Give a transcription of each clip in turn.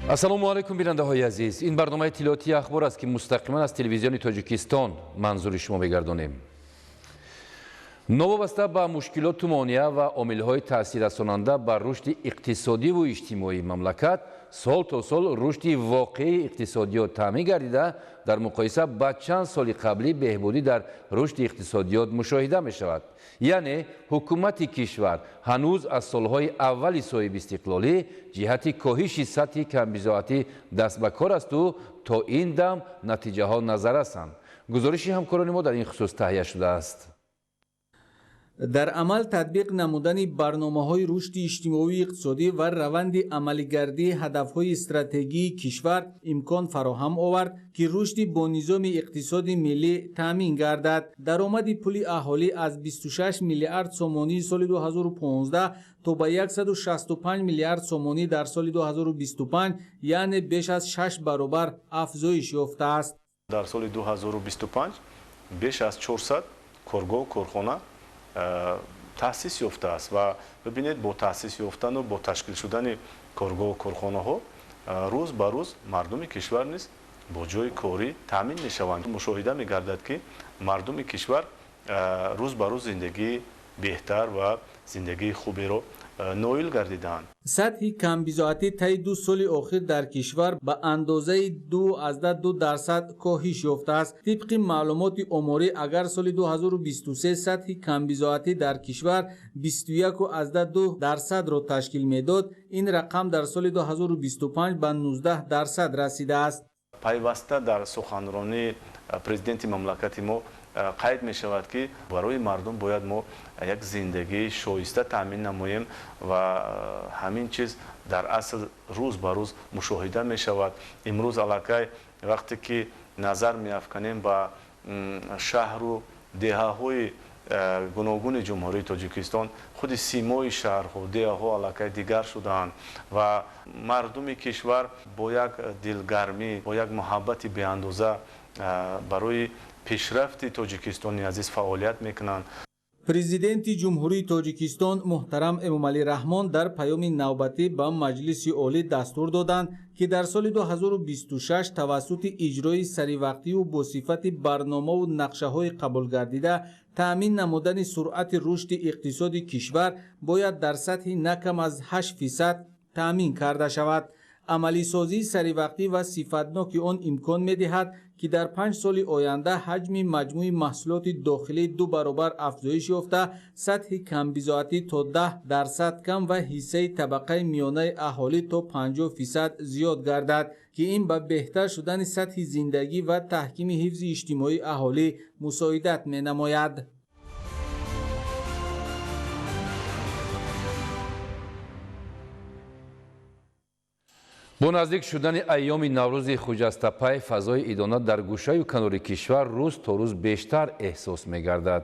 ассалому алайкум бинандаҳои азиз, ин барномаи тилоати ахбор аст ки мустақиман аз телевизиони тоҷикистон манзури шумо мегардонем. новобаста ба мушкилоту монеа ва омилҳои таъсиррасонанда ба рушди иқтисодиву иҷтимоии мамлакат сол то сол рушди воқеи иқтисодиёт таъмин гардида, дар муқоиса ба чанд соли қаблӣ беҳбудӣ дар рушди иқтисодиёт мушоҳида мешавад. яъне ҳукумати кишвар ҳанӯз аз солҳои аввали соҳиби истиқлолӣ ҷиҳати коҳиши сатҳи камбизоатӣ даст ба кор асту то ин дам натиҷаҳо назаррасанд. гузориши ҳамкорони мо дар ин хусус таҳия шудааст. дар амал татбиқ намудани барномаҳои рушди иҷтимоии иқтисодӣ ва раванди амалигардии ҳадафҳои стратегии кишвар имкон фароҳам овард ки рушди бо низоми иқтисоди миллӣ таъмин гардад. даромади пули аҳолӣ аз 26 миллиард сомонии соли 2015 то ба 165 миллиард сомонӣ дар соли 2025, яъне беш аз 6 баробар афзоиш ёфтааст. дар соли 2025 беш аз 400 коргоҳ корхона таъсис ёфтааст ва бибинед бо таъсис ёфтану бо ташкил шудани коргоҳу корхонаҳо рӯз ба рӯз мардуми кишвар низ бо ҷои корӣ таъмин мешаванд. мушоҳида мегардад ки мардуми кишвар рӯз ба рӯз зиндагии беҳтар ва зиндагии хуберо ноил гардидаанд. сатҳи камбизоатӣ таи 2 соли охир дар кишвар ба андозаи 2,2% коҳиш ёфтааст. тибқи маълумоти оморӣ, агар соли 2023 сатҳи камбизоатӣ дар кишвар 21,2%ро ташкил медод, ин рақам дар соли 2025 ба 19% расидааст. пайваста дар суханронии президенти мамлакати мо қайд мешавад ки барои мардум бояд мо як зиндагии шоиста таъмин намоем ва ҳамин чиз дар асл рӯз ба рӯз мушоҳида мешавад. имрӯз аллакай вақте ки назар меафканем ба шаҳру деҳаҳои гуногуни ҷумҳурии тоҷикистон, худи симои шаҳрҳо, деҳаҳо аллакай дигар шудаанд ва мардуми кишвар бо як дилгармӣ, бо як муҳаббати беандоза барои пешрафти тоҷикистони азиз фаъолият мекунанд. президенти ҷумҳурии тоҷикистон муҳтарам эмомалӣ раҳмон дар паёми навбатӣ ба маҷлиси олӣ дастур доданд ки дар соли 2026 тавассути иҷрои саривақтиву босифати барномаву нақшаҳои қабулгардида таъмин намудани суръати рушди иқтисоди кишвар бояд дар сатҳи накам аз 8% таъмин карда шавад. амалисозии саривақтӣ ва сифатноки он имкон медиҳад ки дар 5 соли оянда ҳаҷми маҷмӯи маҳсулоти дохилӣ 2 баробар афзоиш ёфта, сатҳи камбизоатӣ то 10% кам ва ҳиссаи табақаи миёнаи аҳолӣ то 50% зиёд гардад, ки ин ба беҳтар шудани сатҳи зиндагӣ ва таҳкими ҳифзи иҷтимоии аҳолӣ мусоидат менамояд. бо наздик шудани айёми наврӯзи хуҷастапай фазои идона дар гӯшаю канори кишвар рӯз то рӯз бештар эҳсос мегардад.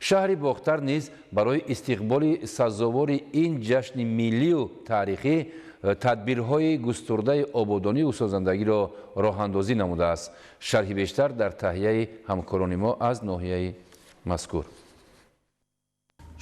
шаҳри бохтар низ барои истиқболи сазовори ин ҷашни миллию таърихӣ тадбирҳои густурдаи ободониву созандагиро роҳандозӣ намудааст. шарҳи бештар дар таҳияи ҳамкорони мо аз ноҳияи мазкур.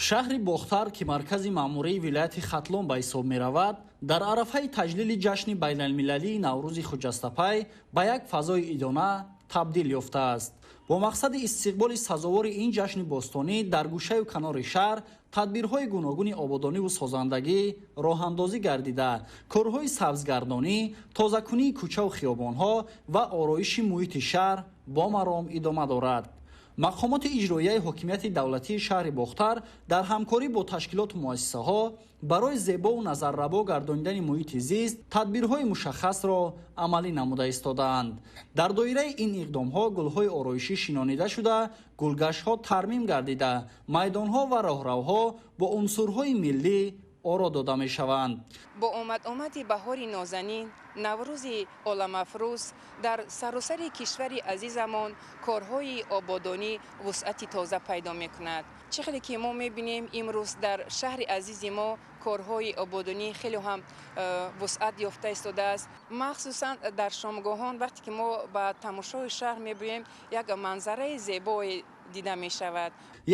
шаҳри бохтар ки маркази маъмурии вилояти хатлон ба ҳисоб меравад, дар арафаи таҷлили ҷашни байналмилалии наврӯзи хуҷастапай ба як фазои идона табдил ёфтааст. бо мақсади истиқболи сазовори ин ҷашни бостонӣ дар гӯшаю канори шаҳр тадбирҳои гуногуни ободониву созандагӣ роҳандозӣ гардида, корҳои сабзгардонӣ, тозакунии кӯчаву хиёбонҳо ва ороиши муҳити шаҳр бо маром идома дорад. мақомоти иҷроияи ҳокимияти давлатии шаҳри бохтар дар ҳамкорӣ бо ташкилоту муассисаҳо барои зебову назаррабо гардонидани муҳити зист тадбирҳои мушаххасро амалӣ намуда истодаанд. дар доираи ин иқдомҳо гулҳои ороишӣ шинонида шуда, гулгаштҳо тармим гардида, майдонҳо ва роҳравҳо бо унсурҳои миллӣ оро дода мешаванд. бо омади баҳори нозанин, наврӯзи оламафрӯз дар саросари кишвари азизамон корҳои ободонӣ вусъати тоза пайдо мекунад. чӣ хеле ки мо мебинем имрӯз дар шаҳри азизи мо корҳои ободонӣ хеле ҳам вусъат ёфта истодааст. махсусан дар шомгоҳон вақте ки мо ба тамошои шаҳр мебием, як манзараи зебое дида мешавад.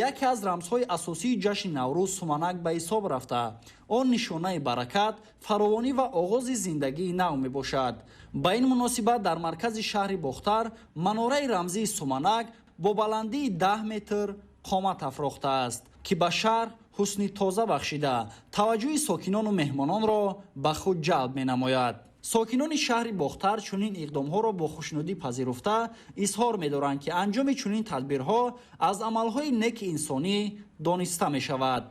яке аз рамзҳои асосии ҷашни наврӯз суманак ба ҳисоб рафта. он нишонаи баракат, фаровонӣ ва оғози зиндагии нав мебошад. ба ин муносибат дар маркази шаҳри Бохтар манораи рамзии суманак бо баландии 10 метр қомат афрохтааст, ки ба шаҳр ҳусни тоза бахшида таваҷҷӯҳи сокинону меҳмононро ба худ ҷалб менамояд. сокинони шаҳри Бохтар чунин иқдомҳоро бо хушнудӣ пазируфта изҳор медоранд, ки анҷоми чунин тадбирҳо аз амалҳои неки инсонӣ дониста мешавад.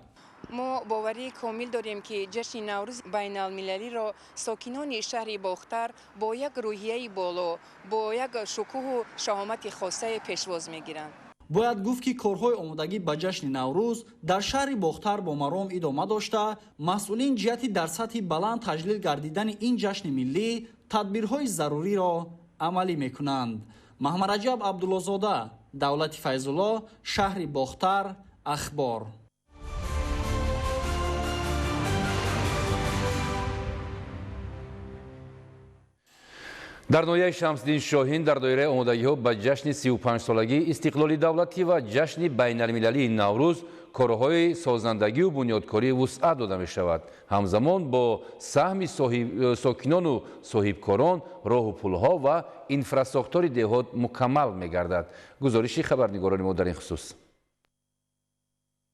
мо боварии комил дорем ки ҷашни наврӯзи байналмилалиро сокинони шаҳри Бохтар бо як рӯҳияи боло, бо як шукӯҳу шаҳомати хосае пешвоз мегиранд. бояд гуфт, ки корҳои омодагӣ ба ҷашни Наврӯз дар шаҳри Бохтар бо маром идома дошта, масъулин ҷиҳати дар сатҳи баланд таҷлил гардидани ин ҷашни миллӣ тадбирҳои заруриро амалӣ мекунанд. Маҳмараҷаб Абдуллозода, Давлати Файзулло, шаҳри Бохтар, Ахбор. дар ноҳияи Шамсиддин Шоҳин дар доираи омодагиҳо ба ҷашни 35-солагии истиқлоли давлатӣ ва ҷашни байналмилалии Наврӯз корҳои созандагию бунёдкорӣ вусъат дода мешавад. ҳамзамон бо саҳми сокинону соҳибкорон роҳу пулҳо ва инфрасохтори деҳот мукаммал мегардад. гузориши хабарнигорони мо дар ин хусус.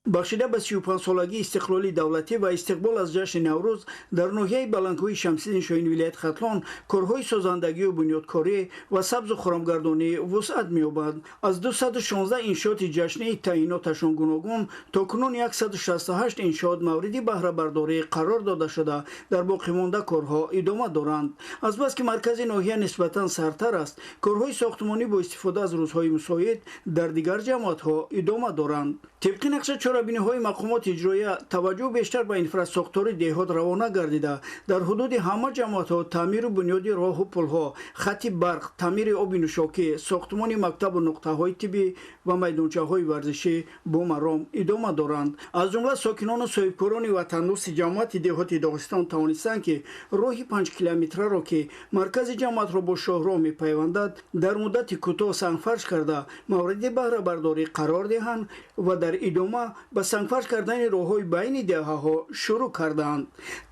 бахшида ба 35-солагии истиқлоли давлатӣ ва истиқбол аз ҷашни Наврӯз дар ноҳияи баландкӯҳи Шамсиддин Шоҳин вилояти Хатлон корҳои созандагию бунёдкорӣ ва сабзу хӯрамгардонӣ вусъат меёбанд. аз 216 иншооти ҷашнии таъйиноташон гуногун то кунун 168 иншоот мавриди баҳрабардорӣ қарор дода шуда дар боқимонда корҳо идома доранд. азбаски маркази ноҳия нисбатан сартар аст, корҳои сохтмонӣ бо истифода аз рӯзҳои мусоид дар дигар ҷамоатҳо идома доранд. тибқи нақша чорабиниҳои мақомоти иҷроия таваҷҷӯҳ бештар ба инфрасохтори деҳот равона гардида, дар ҳудуди ҳама ҷамоатҳо таъмиру бунёди роҳу пулҳо, хатти барқ, таъмири оби нӯшокӣ, сохтмони мактабу нуқтаҳои тиббӣ ва майдончаҳои варзишӣ бо маром идома доранд. аз ҷумла сокинону соҳибкорони ватандӯсти ҷамоати деҳоти Догистон тавонистанд, ки роҳи 5 километраро, ки маркази ҷамоатро бо шоҳроҳ мепайвандад, дар муддати кӯтоҳ сангфарш карда мавриди баҳрабардорӣ қарор диҳанд ва дар идома ба сангфарш кардани роҳҳои байни деҳаҳо шурӯъ кардаанд.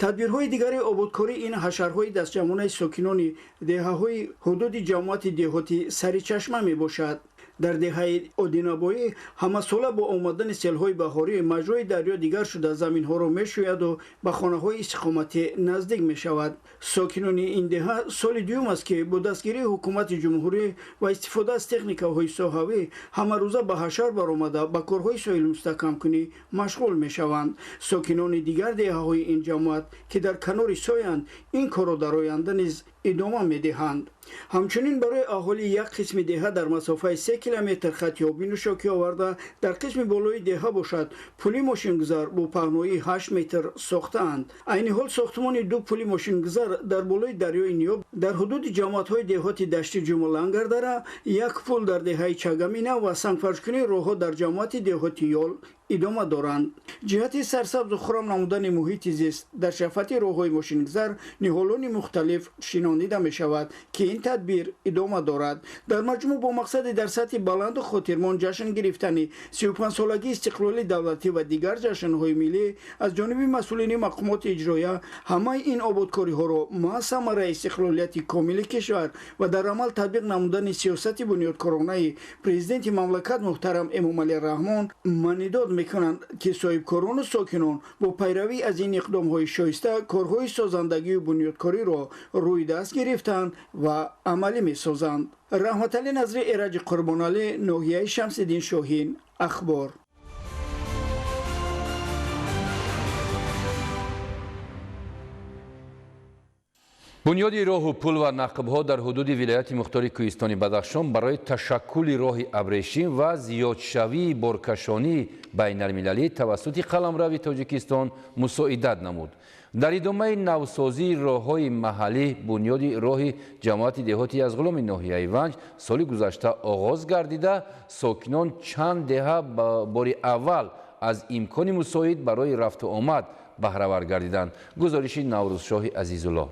тадбирҳои дигари ободкорӣ ин ҳашарҳои дастҷамонаи сокинони деҳаҳои ҳудуди ҷамоати деҳотӣ сари чашма мебошад. дар деҳаи одинабоӣ ҳамасола бо омадани селҳои баҳорӣ маҷрои дарё дигар шуда заминҳоро мешӯяду ба хонаҳои истиқоматӣ наздик мешавад. сокинони ин деҳа соли дуюм аст, ки бо дастгирии ҳукумати ҷумҳурӣ ва истифода аз техникаҳои соҳавӣ ҳамарӯза ба ҳашар баромада ба корҳои соҳилмустаҳкамкунӣ машғул мешаванд. сокинони дигар деҳаҳои ин ҷамоат, ки дар канори соянд, ин корро дар оянда низ идома медиҳанд. ҳамчунин барои аҳолӣ як қисми деҳа дар масофаи 3 километр хатти оби нӯшокӣ оварда дар қисми болои деҳа бошад пули мошингузар бо паҳноии 8 метр сохтаанд. айни ҳол сохтмони ду пули мошингузар дар болои дарёи Ниёб дар ҳудуди ҷамоатҳои деҳоти даштӣ Ҷумалангардара, як пул дар деҳаи Чагамина ва сангфаршкунии роҳҳо дар ҷамоати деҳоти Ёл идома доранд. ҷиҳати сарсабзу хурам намудани муҳити зист дар шафати роҳҳои мошингузар ниҳолони мухталиф шинонида мешавад, ки ин тадбир идома дорад. дар маҷмӯъ бо мақсади дар сатҳи баланду хотирмон ҷашн гирифтани 35-солагии истиқлоли давлатӣ ва дигар ҷашнҳои миллӣ аз ҷониби масъулини мақомоти иҷроия ҳамаи ин ободкориҳоро маҳз самараи истиқлолияти комили кишвар ва дар амал татбиқ намудани сиёсати бунёдкоронаи президенти мамлакат муҳтарам Эмомалӣ Раҳмон маънидод мекунанд, ки соҳибкорону сокинон бо пайравӣ аз ин иқдомҳои шоиста корҳои созандагию бунёдкориро рӯи даст гирифтанд ва амалӣ месозанд. Раҳматалӣ Назри, Эраҷи Қурбоналӣ, ноҳияи Шамсиддин Шоҳин, Ахбор. бунёди роҳу пул ва нақбҳо дар ҳудуди вилояти мухтори Кӯҳистони Бадахшон барои ташаккули роҳи абрешим ва зиёдшавии боркашонии байналмилалӣ тавассути қаламрави Тоҷикистон мусоидат намуд. дар идомаи навсозии роҳҳои маҳаллӣ бунёди роҳи ҷамоати деҳоти Язғуломи ноҳияи Ванҷ соли гузашта оғоз гардида, сокинон чанд деҳа ба бори аввал аз имкони мусоид барои рафту омад баҳравар гардиданд. гузориши Наврӯзшоҳи Азизулло.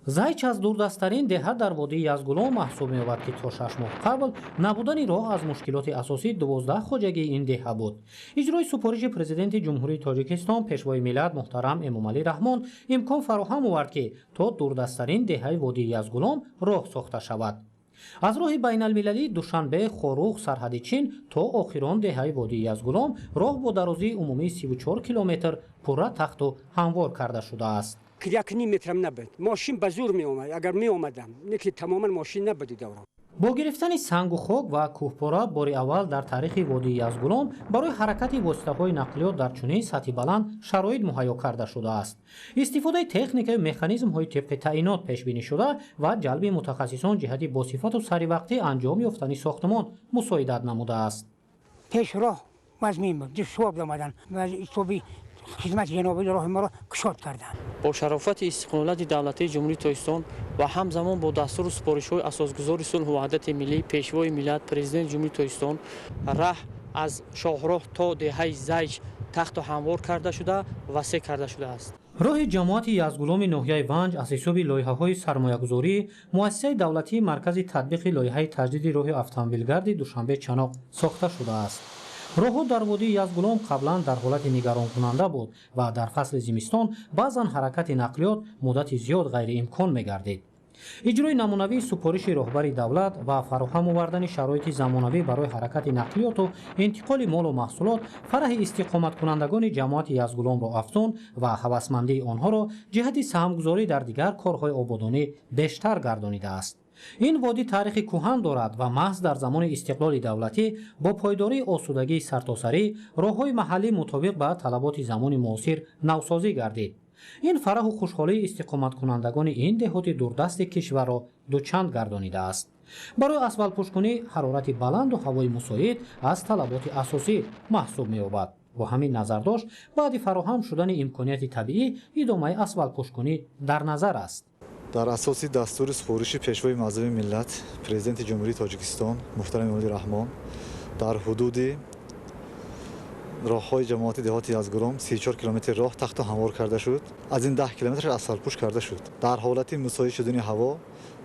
зайч аз дурдастарин деҳа дар водии Язгулон маҳсуб меёбад ки то 6 моҳ қабл набудани роҳ аз мушкилоти асосии 12 хоҷагии ин деҳа буд. иҷрои супориши президенти ҷумҳурии Тоҷикистон пешвои миллат муҳтарам Эмомалӣ Раҳмон имкон фароҳам овард ки то дурдастарин деҳаи водии Язгулон роҳ сохта шавад. аз роҳи байналмилалӣ Душанбе, Хорух, сарҳади Чин то охирон деҳаи водии Язгулон роҳ бо дарозии умумии 34 километр пурра тахту ҳамвор карда шудааст. 1.5 метрам набуд. Мошин ба зур меомад. Агар меомадам, не ки тамоман мошин набуди давра. бо гирифтани сангу хок ва кӯҳпора бори аввал дар таърихи водии Язгулон барои ҳаракати воситаҳои нақлиёт дар чунин сатҳи баланд шароит муҳайё карда шудааст. истифодаи техникаю механизмҳои тибқи таъинот пешбинӣ шуда ва ҷалби мутахассисон ҷиҳати босифату саривақтӣ анҷом ёфтани сохтмон мусоидат намудааст. пеш роҳ вазмин буд. душвор омадан. ва ҳисоби хизмати ҷаноби роҳи маро кушод карданд. бо шарофати истиқлолияти давлатии ҷумҳурии Тоҷикистон ва ҳамзамон бо дастуру супоришҳои асосгузори сулҳу ваҳдати миллӣ пешвои миллат президенти ҷумҳурии Тоҷикистон раҳ аз шоҳроҳ то деҳаи Зайч тахту ҳамвор карда шуда васеъ карда шудааст. роҳи ҷамоати Язгуломи ноҳияи Ванҷ аз ҳисоби лоиҳаҳои сармоягузорӣ муассисаи давлатии маркази татбиқи лоиҳаи таҷдиди роҳи автомобилгарди Душанбе Чаноқ сохта шудааст. роҳҳо дар водии Язгулон қаблан дар ҳолати нигаронкунанда буд ва дар фасли зимистон баъзан ҳаракати нақлиёт муддати зиёд ғайриимкон мегардид. иҷрои намунавии супориши роҳбари давлат ва фароҳам овардани шароити замонавӣ барои ҳаракати нақлиёту интиқоли молу маҳсулот фараҳи истиқоматкунандагони ҷамоати Язгулонро афзун ва ҳавасмандии онҳоро ҷиҳати саҳмгузорӣ дар дигар корҳои ободонӣ бештар гардонидааст. ин водӣ таърихи кӯҳан дорад ва маҳз дар замони истиқлоли давлатӣ бо пойдории осудагии сартосарӣ роҳҳои маҳаллӣ мутобиқ ба талаботи замони муосир навсозӣ гардид. ин фараҳу хушҳолии истиқоматкунандагони ин деҳоти дурдасти кишварро дучанд гардонидааст. барои асвалпӯшкунӣ ҳарорати баланду ҳавои мусоид аз талаботи асосӣ маҳсуб меёбад. бо ҳамин назардошт баъди фароҳам шудани имконияти табиӣ идомаи асвалпӯшкунӣ дар назар аст. дар асоси дастури супориши пешвои маъзуми миллат президенти ҷумҳурии Тоҷикистон муҳтарам Эмомалӣ Раҳмон дар ҳудуди роҳҳои ҷамоати деҳоти Язгулон 34 километр роҳ тахту ҳамвор карда шуд. аз ин 10 километраш асфалтпӯш карда шуд. дар ҳолати мусоид шудани ҳаво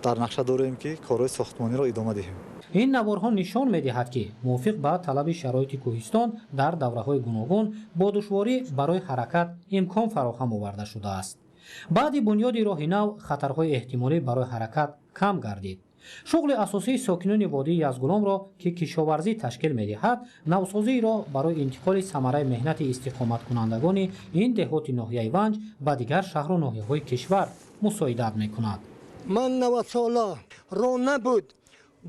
дар нақша дорем ки корҳои сохтмониро идома диҳем. ин наворҳо нишон медиҳад ки мувофиқ ба талаби шароити кӯҳистон дар давраҳои гуногун бо душворӣ барои ҳаракат имкон фароҳам оварда шудааст. баъди бунёди роҳи нав хатарҳои эҳтимолӣ барои ҳаракат кам гардид. шуғли асосии сокинони водии Язгулонро ки кишоварзӣ ташкил медиҳад, навсозии роҳ барои интиқоли самараи меҳнати истиқоматкунандагони ин деҳоти ноҳияи Ванҷ ба дигар шаҳру ноҳияҳои кишвар мусоидат мекунад. ман 90 сола роҳ набуд.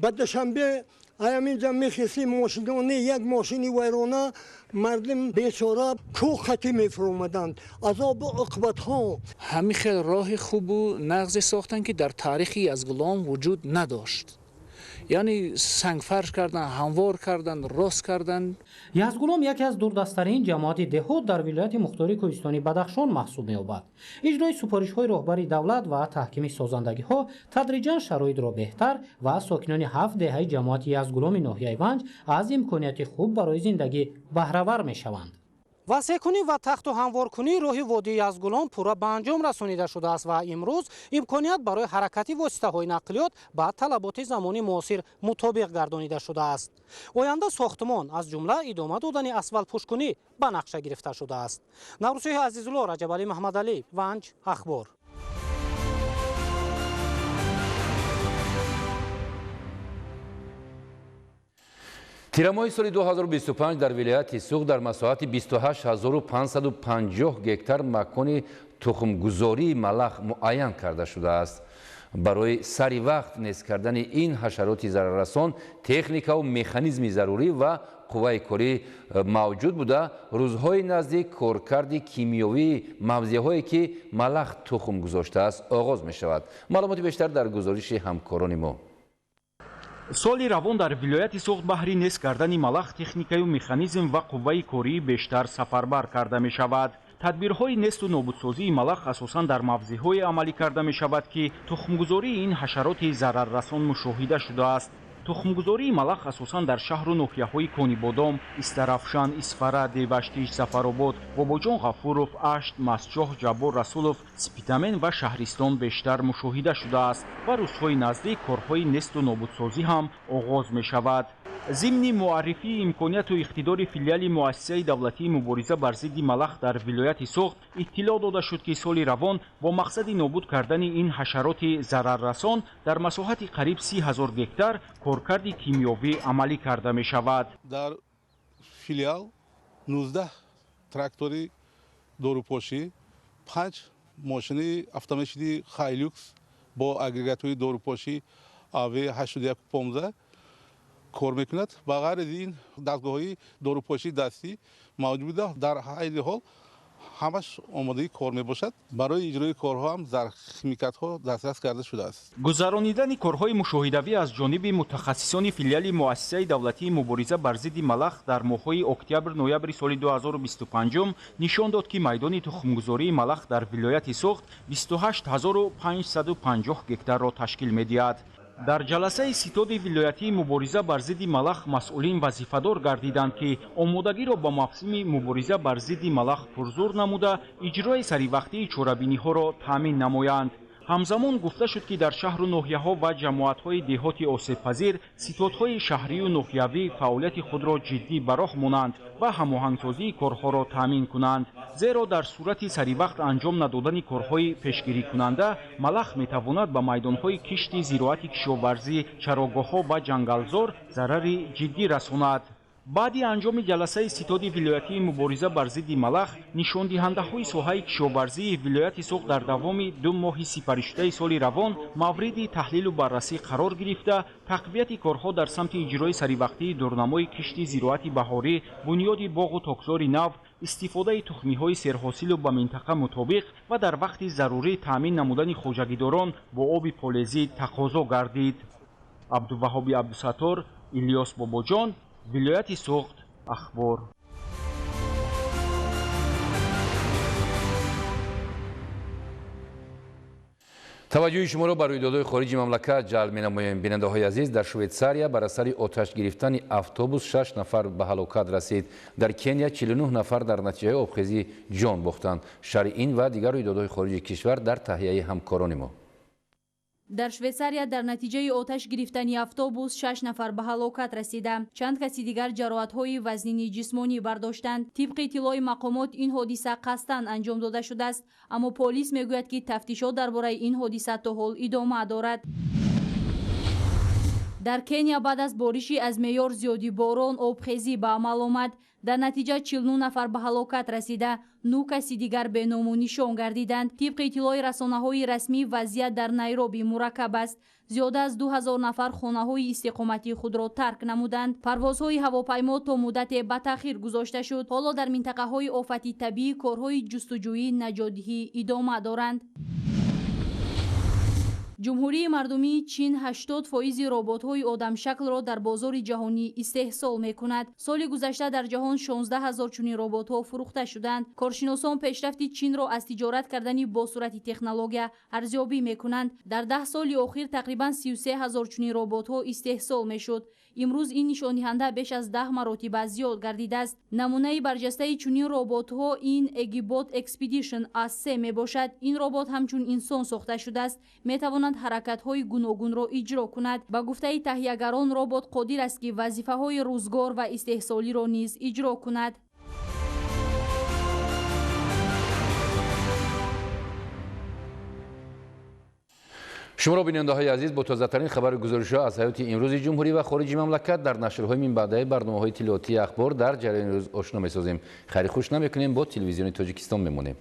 ба Душанбе аяминҷа мехистим мошинони як мошини вайрона мардум бечора кӯхати мефуромаданд. азобу уқубатҳо. ҳамин хел роҳи хубу нағзе сохтанд ки дар таърихи Язгулон вуҷуд надошт. яъне сангфарш кардан, ҳамвор кардан, рост кардан. Язгулон яке аз дурдастарин ҷамоати деҳот дар вилояти мухтории Кӯҳистони Бадахшон маҳсуб меёбад. иҷрои супоришҳои роҳбари давлат ва таҳкими созандагиҳо тадриҷан шароитро беҳтар ва сокинони 7 деҳаи ҷамоати Язгуломи ноҳияи Ванҷ аз имконияти хуб барои зиндагӣ баҳравар мешаванд. васеъкунӣ ва тахту ҳамворкунии роҳи водии Язгулон пурра ба анҷом расонида шудааст ва имрӯз имконият барои ҳаракати воситаҳои нақлиёт ба талаботи замони муосир мутобиқ гардонида шудааст. оянда сохтмон аз ҷумла идома додани асфалтпӯшкунӣ ба нақша гирифта шудааст. Наврусиҳи Азизулло, Раҷабалӣ Маҳмадалӣ, Ванҷ, Ахбор. тирамоҳи соли 2025 дар вилояти Суғ дар масоҳати 28550 гектар макони тухмгузории малах муайян карда шудааст. барои сари вақт нест кардани ин ҳашароти зараррасон техникаву механизми зарурӣ ва қувваи корӣ мавҷуд буда, рӯзҳои наздик коркарди кимиёвии мавзеъҳое ки малах тухм гузоштааст оғоз мешавад. маълумоти бештар дар гузориши ҳамкорони мо. соли равон дар вилояти Суғд баҳри нест кардани малах техникаю механизм ва қувваи кории бештар сафарбар карда мешавад. тадбирҳои несту нобудсозии малах асосан дар мавзеъҳое амалӣ карда мешавад ки тухмгузории ин ҳашароти зараррасон мушоҳида шудааст. тухмгузории малах асосан дар шаҳру ноҳияҳои Конибодом, Истарафшан, Исфара, Деваштиш, Зафаробод, Бобоҷон Ғафуров, Ашт, Мастчоҳ, Ҷаббор Расулов, Спитамен ва Шаҳристон бештар мушоҳида шудааст ва рӯзҳои наздик корҳои несту нобудсозӣ ҳам оғоз мешавад. зимни муаррифии имконияту иқтидори филиали муассисаи давлатии мубориза бар зидди малах дар вилояти Суғд иттилоъ дода шуд ки соли равон бо мақсади нобуд кардани ин ҳашароти зараррасон дар масоҳати қариб 30 000 гектар коркарди кимиёвӣ амалӣ карда мешавад. дар филиал 19 трактори дорупошӣ, 5 мошини автоматшини хайлюкс бо агрегатори дорупошӣ AV8115 کار میکند. با غرض این دستگاه‌های داروپاشی دستی موجود است. در حال حال همش آماده کار میباشد. برای اجرای کارها هم ظرفیت‌ها دسترس کرده شده است. گذراندن کارهای مشاهده‌ای از جانب متخصصان فیلیال مؤسسه دولتی مبارزه بر ضد ملخ در ماه‌های اکتبر نوامبر سال 2025 نشان داد که میدان تخمگذاری ملخ در ولایت سوخت 28550 گکتار را تشکیل می‌دهد. در جلسه ستاد ولایتی مبارزه بر ضد ملخ مسئولین وظیفه‌دار گردیدند که آمادگی را با موسم مبارزه بر ضد ملخ پرزور نموده اجرای سریوقتی چوره‌بینی‌ها را تامین نمایند. همزمان گفته شد که در شهر و ناحیه‌ها و جماعت‌های دهاتی آسیب‌پذیر ستادهای شهری و ناحیوی فعالیت خود را جدی به راه مانند و هماهنگسازی کارها را تامین کنند. زیرا در صورت سریوقت انجام ندادن کارهای پیشگیری کننده ملخ می‌تواند به میدان‌های کشت زراعت کشاورزی، چراگاه‌ها و جنگلزار ضرر جدی رساند. بعد انجام جلسه ستاد ولایتی مبارزه بر ضد ملخ، نشاندهنده‌های ساحه کشاورزی ولایت سوغد در دوام 2 ماه سپری شده سال روان مورد تحلیل و بررسی قرار گرفته، تقویت کارها در سمت اجرای سریوقتی دورنمای کشت زراعت بهاری، بنیاد باغ و تاکزار نو، استفاده تخمی‌های سرحاصل و به منطقه مطابق و در وقت ضروری تامین نمودن خوجگیداران با آب پالزی تقاضا گردید. عبدالوهاب عبدالستار، الیاس باباجان، ولایت سوغد، اخبار. توجه شما را بر رویدادهای خارجی مملکت جلب می‌نماییم. بیننده‌های عزیز، در شویتساریا بر اثر آتش گرفتن اتوبوس 6 نفر به هلاکت رسید. در کنیا 49 نفر در نتیجه آبخیزی جان باختند. شرح این و دیگر رویدادهای خارجی کشور در تهیه همکاران ما. در شویتساریا در نتیجه آتش گرفتن اتوبوس 6 نفر به هلاکت رسیدند. چند کسی دیگر جراحت‌های وزنی جسمانی برداشتند. طبق اطلاع مقامات این حادثه قصداً انجام داده شده است، اما پلیس میگوید که تفتیشات درباره این حادثه تا حال ادامه دارد. در کنیا بعد از بارشی از معیار زیادی باران آبخیزی به عمل آمد. در نتیجه 49 نفر به هلاکت رسیده، 9 کسی دیگر به نام و نشان گردیدند. طبق اطلاع رسانه‌های رسمی وضعیت در نیروبی مرکب است. زیاده از 2000 نفر خانه‌های استقامتی خود را ترک نمودند. پروازهای هواپیما تا مدت به تأخیر گذاشته شد. حالا در منطقه‌های آفتی طبیعی کارهای جستجویی نجاتدهی ادامه دارند. جمهوری مردمی چین 80% ربات‌های آدم شکل را در بازار جهانی استحصال می‌کند. سال گذشته در جهان 16000 چنین ربات‌ها فروخته شدند. کارشناسان پیشرفت چین را از تجارت کردن با صورت تکنولوژی ارزیابی می‌کنند. در 10 سال اخیر تقریباً 33000 چنین ربات‌ها استحصال می‌شد. امروز این نشان دهنده بیش از 10 مراتب زیاد گردیده است. نمونه برجسته چنین ربات‌ها این اگیبوت اکسپدیشن اس میباشد. این ربات همچون انسان ساخته شده است، میتواند حرکت‌های گوناگون را اجرا کند. به گفته تهیه‌گران ربات قادر است که وظیفه‌های روزگار و استحصالی را نیز اجرا کند. شما را بیننده‌های عزیز با تازه‌ترین خبر گزارش‌ها از حیات امروز جمهوری و خارجی مملکت در نشرهای من بعدی برنامه‌های تلویزیونی اخبار در جریان روز آشنا می‌سازیم. خیلی خوش نمی‌کنیم با تلویزیون تاجیکستان میمونیم.